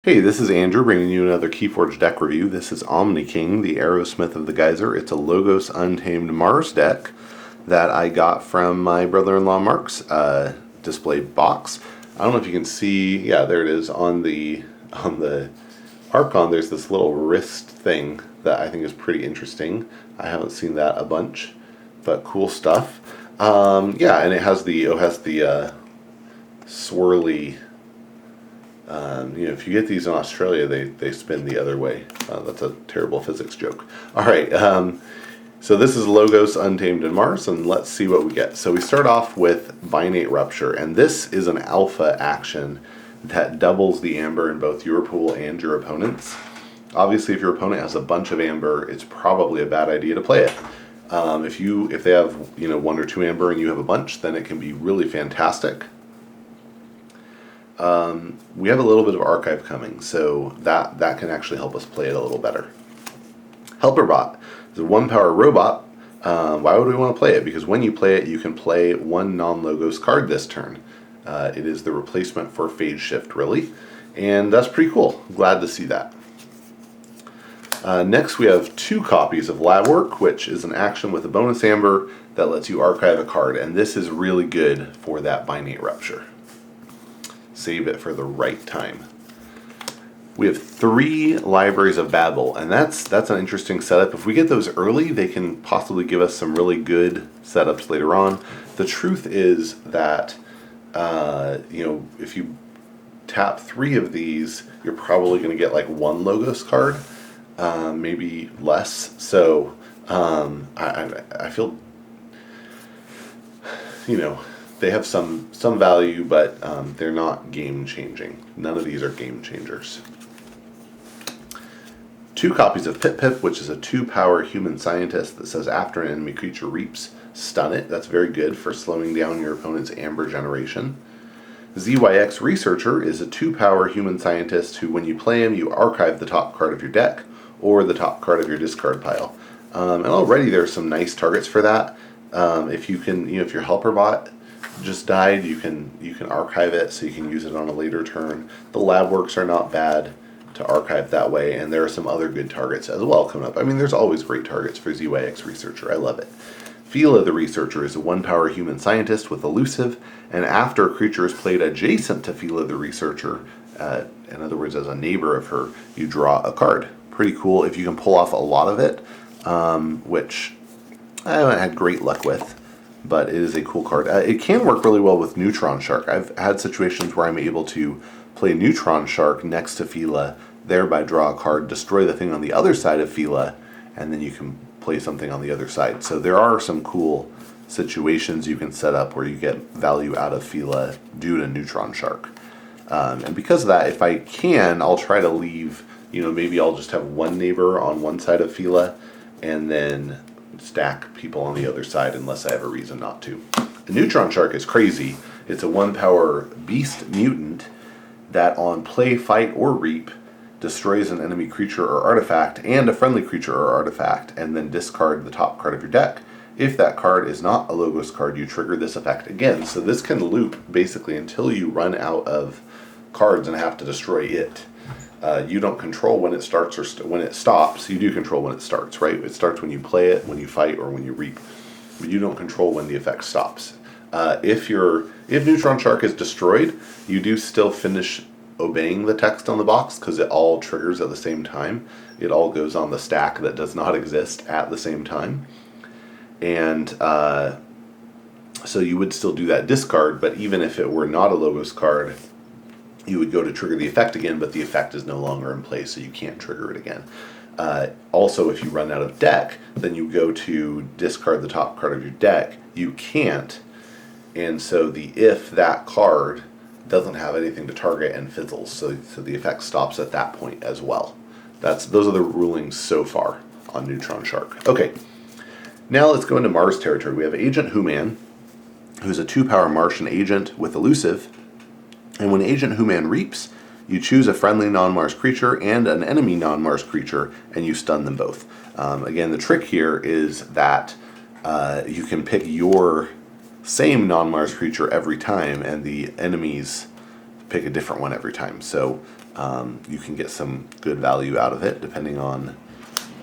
Hey, this is Andrew bringing you another Keyforge deck review. This is Omni King, the Aerosmith of the Geyser. It's a Logos Untamed Mars deck that I got from my brother-in-law Mark's display box. I don't know if you can see, yeah, there it is on the Archon. There's this little wrist thing that I think is pretty interesting. I haven't seen that a bunch, but cool stuff. Yeah, and it has the swirly. If you get these in Australia, they spin the other way. That's a terrible physics joke. All right, so this is Logos Untamed in Mars, and let's see what we get. So we start off with Binate Rupture, and this is an alpha action that doubles the amber in both your pool and your opponent's. Obviously, if your opponent has a bunch of amber, it's probably a bad idea to play it. If they have one or two amber and you have a bunch, then it can be really fantastic. We have a little bit of archive coming, so that can actually help us play it a little better. Helperbot is a 1-power robot. Why would we want to play it? Because when you play it, you can play one non-Logos card this turn. It is the replacement for Phase Shift, really, and that's pretty cool. Glad to see that. Next, we have 2 copies of Lab Work, which is an action with a bonus amber that lets you archive a card, and this is really good for that Binate Rupture. Save it for the right time. We have 3 Libraries of Babel, and that's an interesting setup. If we get those early, they can possibly give us some really good setups later on. The truth is that if you tap 3 of these, you're probably going to get like 1 Logos card, maybe less. So I feel they have some value, but they're not game-changing. None of these are game-changers. 2 copies of Pip Pip, which is a 2-power human scientist that says after an enemy creature reaps, stun it. That's very good for slowing down your opponent's amber generation. ZYX Researcher is a 2-power human scientist who, when you play him, you archive the top card of your deck or the top card of your discard pile. And already there's some nice targets for that. If you can, if your helper bot just died, you can archive it so you can use it on a later turn. The lab works are not bad to archive that way, and there are some other good targets as well coming up. I mean, there's always great targets for ZYX Researcher. I love it. Phila the Researcher is a 1-power human scientist with elusive, and after a creature is played adjacent to Phila the Researcher, in other words as a neighbor of her, you draw a card. Pretty cool if you can pull off a lot of it, which I haven't had great luck with, but it is a cool card. It can work really well with Neutron Shark. I've had situations where I'm able to play Neutron Shark next to Phila, thereby draw a card, destroy the thing on the other side of Phila, and then you can play something on the other side. So there are some cool situations you can set up where you get value out of Phila due to Neutron Shark. And because of that, if I can, I'll try to leave, maybe I'll just have one neighbor on one side of Phila, and then stack people on the other side unless I have a reason not to. The Neutron Shark is crazy. It's a 1-power beast mutant that on play, fight, or reap destroys an enemy creature or artifact and a friendly creature or artifact, and then discard the top card of your deck. If that card is not a Logos card, you trigger this effect again. So this can loop basically until you run out of cards and have to destroy it. You don't control when it starts or when it stops. You do control when it starts, right? It starts when you play it, when you fight, or when you reap. But you don't control when the effect stops. If Neutron Shark is destroyed, you do still finish obeying the text on the box because it all triggers at the same time. It all goes on the stack that does not exist at the same time. And so you would still do that discard, but even if it were not a Logos card, you would go to trigger the effect again, but the effect is no longer in place, so you can't trigger it again. Also, if you run out of deck, then you go to discard the top card of your deck. You can't, and so if that card doesn't have anything to target and fizzles, so the effect stops at that point as well. Those are the rulings so far on Neutron Shark. Okay, now let's go into Mars territory. We have Agent Human, who's a 2-power Martian agent with elusive. And when Agent Human reaps, you choose a friendly non-Mars creature and an enemy non-Mars creature, and you stun them both. Again, the trick here is that you can pick your same non-Mars creature every time, and the enemies pick a different one every time. So you can get some good value out of it depending on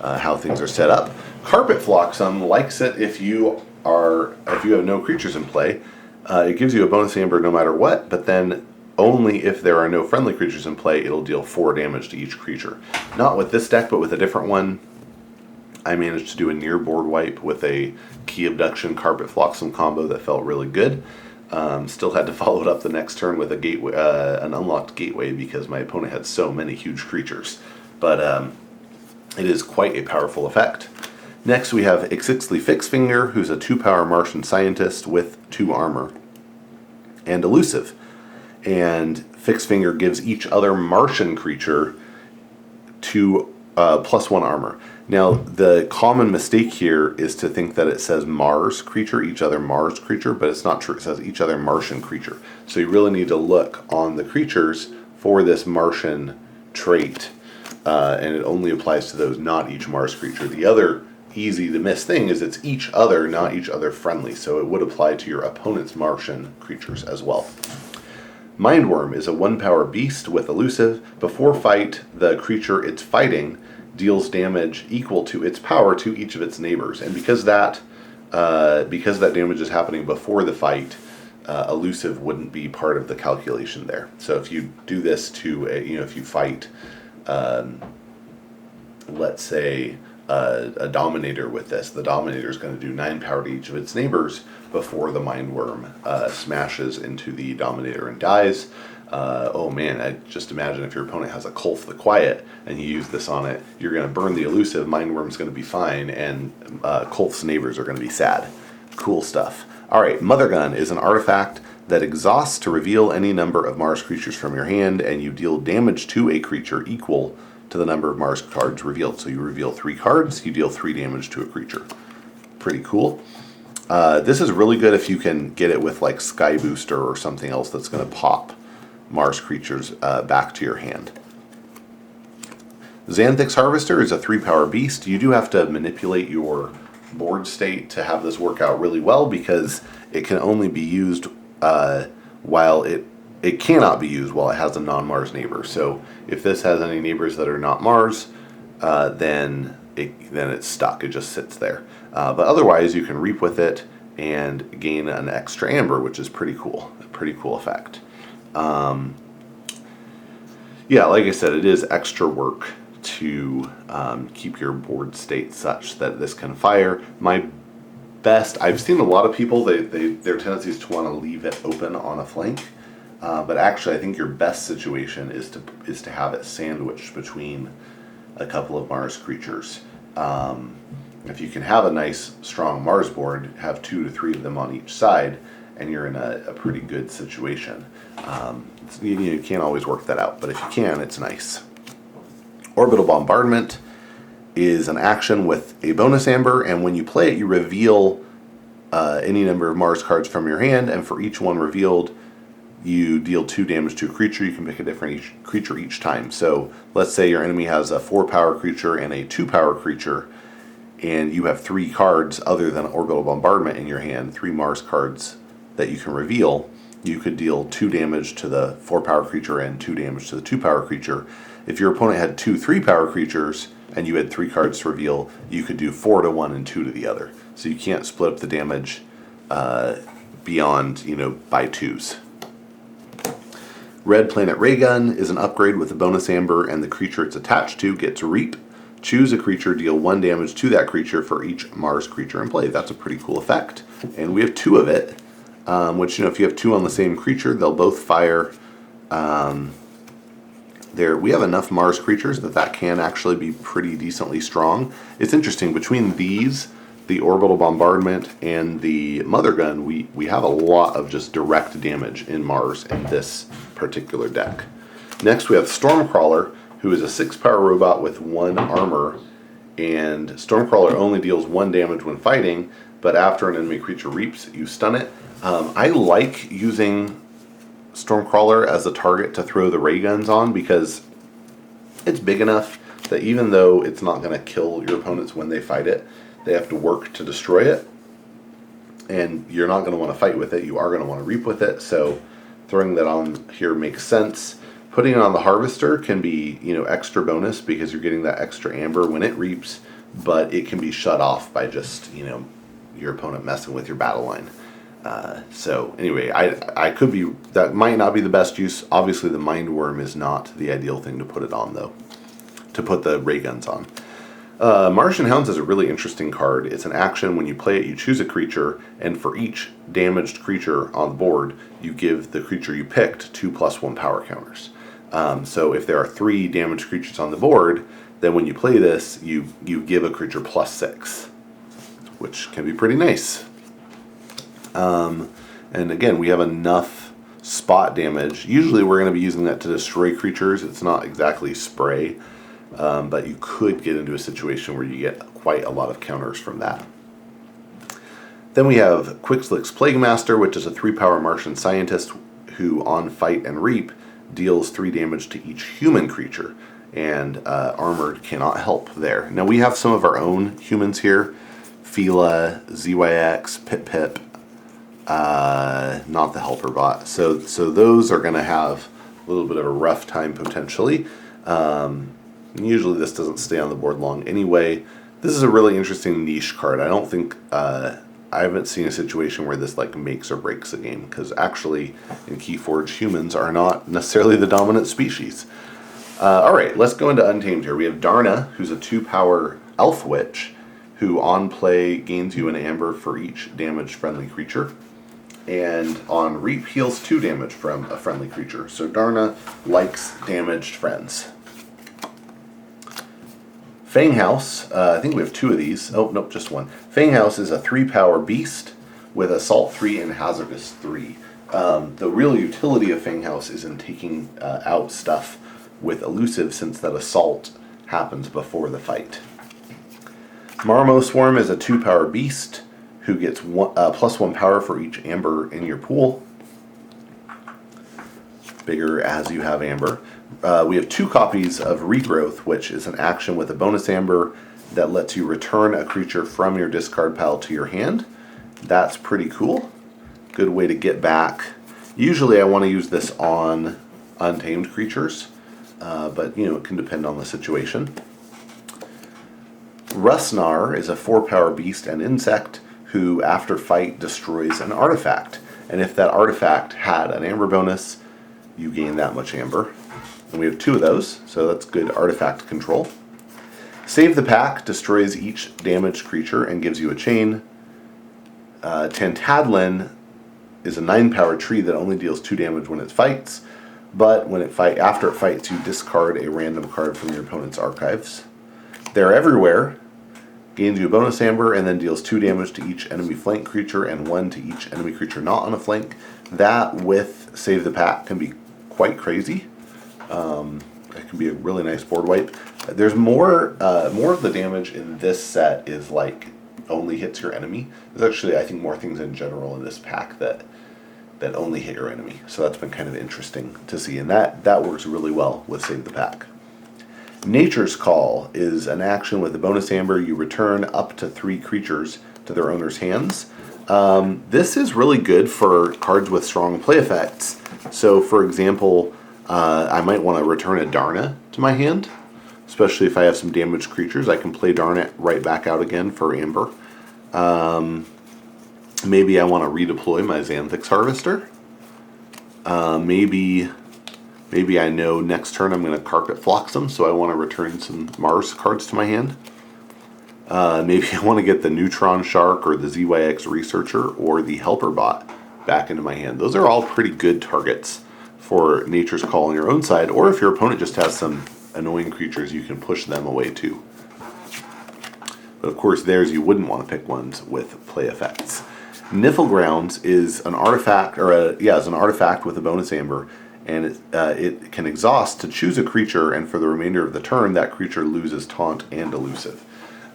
how things are set up. Carpet Flotsam likes it if you have no creatures in play. It gives you a bonus amber no matter what, but then only if there are no friendly creatures in play, it'll deal 4 damage to each creature. Not with this deck, but with a different one. I managed to do a near board wipe with a Key Abduction Carpet Flotsam combo that felt really good. Still had to follow it up the next turn with a gateway, an unlocked gateway, because my opponent had so many huge creatures. But it is quite a powerful effect. Next we have Ixixli Fixfinger, who's a 2-power Martian scientist with 2 armor and elusive. And Fixfinger gives each other Martian creature +1 armor. Now, the common mistake here is to think that it says Mars creature, each other Mars creature, but it's not true. It says each other Martian creature. So you really need to look on the creatures for this Martian trait, and it only applies to those, not each Mars creature. The other easy to miss thing is it's each other, not each other friendly, so it would apply to your opponent's Martian creatures as well. Mindworm is a 1-power beast with elusive. Before fight, the creature it's fighting deals damage equal to its power to each of its neighbors, and because that damage is happening before the fight, elusive wouldn't be part of the calculation there. So if you do this to if you fight, let's say a Dominator with this, the Dominator is going to do 9 power to each of its neighbors before the Mindworm smashes into the Dominator and dies. Oh man, I just imagine if your opponent has a Kolth the Quiet and you use this on it, you're going to burn the elusive, Mindworm's going to be fine, and Kolth's neighbors are going to be sad. Cool stuff. Alright, Mother Gun is an artifact that exhausts to reveal any number of Mars creatures from your hand, and you deal damage to a creature equal to the number of Mars cards revealed. So you reveal 3 cards, you deal 3 damage to a creature. Pretty cool. This is really good if you can get it with like Sky Booster or something else that's going to pop Mars creatures back to your hand. Xanthix Harvester is a 3-power beast. You do have to manipulate your board state to have this work out really well, because it can only be used while it cannot be used while it has a non-Mars neighbor. So if this has any neighbors that are not Mars, then it's stuck. It just sits there. But otherwise, you can reap with it and gain an extra amber, which is pretty cool. A pretty cool effect. Yeah, like I said, it is extra work to keep your board state such that this can fire. I've seen a lot of people, their tendency is to want to leave it open on a flank. But actually, I think your best situation is to have it sandwiched between a couple of Mars creatures. If you can have a nice, strong Mars board, have 2 to 3 of them on each side, and you're in a pretty good situation. You can't always work that out, but if you can, it's nice. Orbital Bombardment is an action with a bonus amber, and when you play it, you reveal any number of Mars cards from your hand, and for each one revealed, you deal 2 damage to a creature. You can pick a different creature each time. So let's say your enemy has a 4-power creature and a 2-power creature, and you have 3 cards other than Orbital Bombardment in your hand, 3 Mars cards that you can reveal. You could deal 2 damage to the 4-power creature and 2 damage to the 2-power creature. If your opponent had 2 3-power creatures and you had 3 cards to reveal, you could do 4 to one and 2 to the other. So you can't split up the damage beyond, by 2s. Red Planet Raygun is an upgrade with a bonus amber, and the creature it's attached to gets Reap. Choose a creature, deal 1 damage to that creature for each Mars creature in play. That's a pretty cool effect. And we have 2 of it, which, if you have 2 on the same creature, they'll both fire. We have enough Mars creatures that can actually be pretty decently strong. It's interesting, between these, the Orbital Bombardment, and the Mother Gun, we have a lot of just direct damage in Mars in this particular deck. Next we have Stormcrawler, who is a 6-power robot with 1 armor, and Stormcrawler only deals 1 damage when fighting, but after an enemy creature reaps, you stun it. I like using Stormcrawler as a target to throw the ray guns on, because it's big enough that even though it's not going to kill your opponents when they fight it, they have to work to destroy it, and you're not going to want to fight with it. You are going to want to reap with it, so throwing that on here makes sense. Putting it on the harvester can be, extra bonus because you're getting that extra amber when it reaps, but it can be shut off by just, your opponent messing with your battle line. So anyway, that might not be the best use. Obviously the Mind Worm is not the ideal thing to put it on though, to put the ray guns on. Martian Hounds is a really interesting card. It's an action. When you play it, you choose a creature, and for each damaged creature on the board, you give the creature you picked 2+1 power counters. So if there are 3 damaged creatures on the board, then when you play this, you give a creature +6, which can be pretty nice. And again, we have enough spot damage. Usually we're going to be using that to destroy creatures. It's not exactly spray. But you could get into a situation where you get quite a lot of counters from that. Then we have Quixlix Plaguemaster, which is a 3-power Martian scientist who, on Fight and Reap, deals 3 damage to each human creature, and Armored cannot help there. Now we have some of our own humans here: Fila, ZYX, Pip, not the Helper Bot. So those are going to have a little bit of a rough time potentially. Usually this doesn't stay on the board long anyway. This is a really interesting niche card. I don't think, I haven't seen a situation where this makes or breaks a game, because actually in Keyforge humans are not necessarily the dominant species. Alright, let's go into Untamed here. We have Darna, who's a 2-power Elf Witch, who on play gains you an amber for each damaged friendly creature, and on Reap heals 2 damage from a friendly creature. So Darna likes damaged friends. Fanghouse, I think we have 2 of these. Oh, nope, just 1. Fanghouse is a 3-power beast with Assault 3 and Hazardous 3. The real utility of Fanghouse is in taking out stuff with Elusive, since that Assault happens before the fight. Marmo Swarm is a 2-power beast who gets +1 power for each amber in your pool. Bigger as you have amber. We have 2 copies of Regrowth, which is an action with a bonus amber that lets you return a creature from your discard pile to your hand. That's pretty cool. Good way to get back. Usually I want to use this on untamed creatures, but it can depend on the situation. Rusnar is a 4-power beast and insect who, after fight, destroys an artifact. And if that artifact had an amber bonus, you gain that much amber. And we have 2 of those, so that's good artifact control. Save the Pack destroys each damaged creature and gives you a chain. Tantadlin is a 9-power tree that only deals 2 damage when it fights, but when after it fights, you discard a random card from your opponent's archives. They're everywhere. Gains you a bonus amber and then deals 2 damage to each enemy flank creature and 1 to each enemy creature not on a flank. That with Save the Pack can be quite crazy. It can be a really nice board wipe. There's more of the damage in this set is only hits your enemy. There's actually, I think, more things in general in this pack that only hit your enemy. So that's been kind of interesting to see, and that works really well with Save the Pack. Nature's Call is an action with a bonus amber. You return up to 3 creatures to their owner's hands. This is really good for cards with strong play effects. So, for example, I might want to return a Darna to my hand, especially if I have some damaged creatures. I can play Darna right back out again for amber. Maybe I want to redeploy my Xanthix Harvester. Maybe I know next turn I'm going to Carpet Flotsam, so I want to return some Mars cards to my hand. Maybe I want to get the Neutron Shark or the ZYX Researcher or the Helper Bot back into my hand. Those are all pretty good targets for Nature's Call on your own side, or if your opponent just has some annoying creatures, you can push them away too. But of course, you wouldn't want to pick ones with play effects. Niflgrounds is an artifact, is an artifact with a bonus amber, and it can exhaust to choose a creature, and for the remainder of the turn, that creature loses Taunt and Elusive.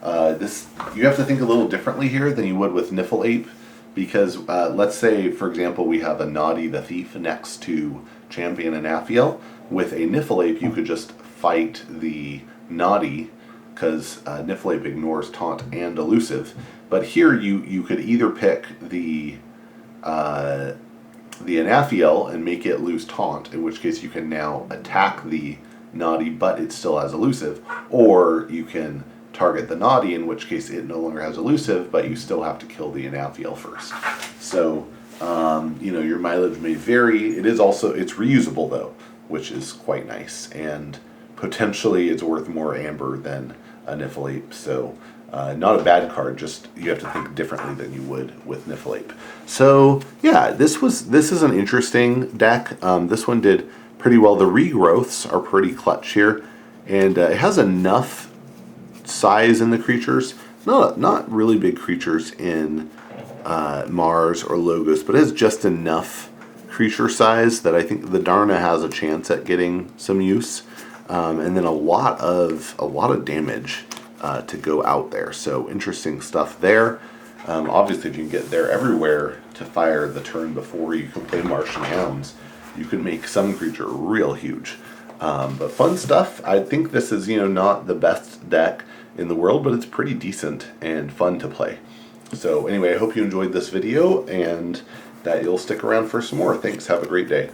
You have to think a little differently here than you would with Niffle-Ape, because let's say, for example, we have a Noddy the Thief next to Champion and Aphiel. With a Niffle-Ape, you could just fight the Noddy, because Niffle-Ape ignores Taunt and Elusive. But here you could either pick the the Anaphiel and make it lose taunt, in which case you can now attack the naughty, but it still has elusive, or you can target the naughty, in which case it no longer has elusive, but you still have to kill the Anaphiel first. So, you know, your mileage may vary. It's reusable though, which is quite nice, and potentially it's worth more amber than a Niflheim. So, not a bad card, just you have to think differently than you would with Niflheim. So, yeah, this is an interesting deck. This one did pretty well. The regrowths are pretty clutch here, and it has enough size in the creatures. Not really big creatures in Mars or Logos, but it has just enough creature size that I think the Darna has a chance at getting some use, and then a lot of damage to go out there. So interesting stuff there. Obviously, if you can get there everywhere to fire the turn before you can play Martian Hounds, you can make some creature real huge. But fun stuff. I think this is, you know, not the best deck in the world, but it's pretty decent and fun to play. So anyway, I hope you enjoyed this video and that you'll stick around for some more. Thanks. Have a great day.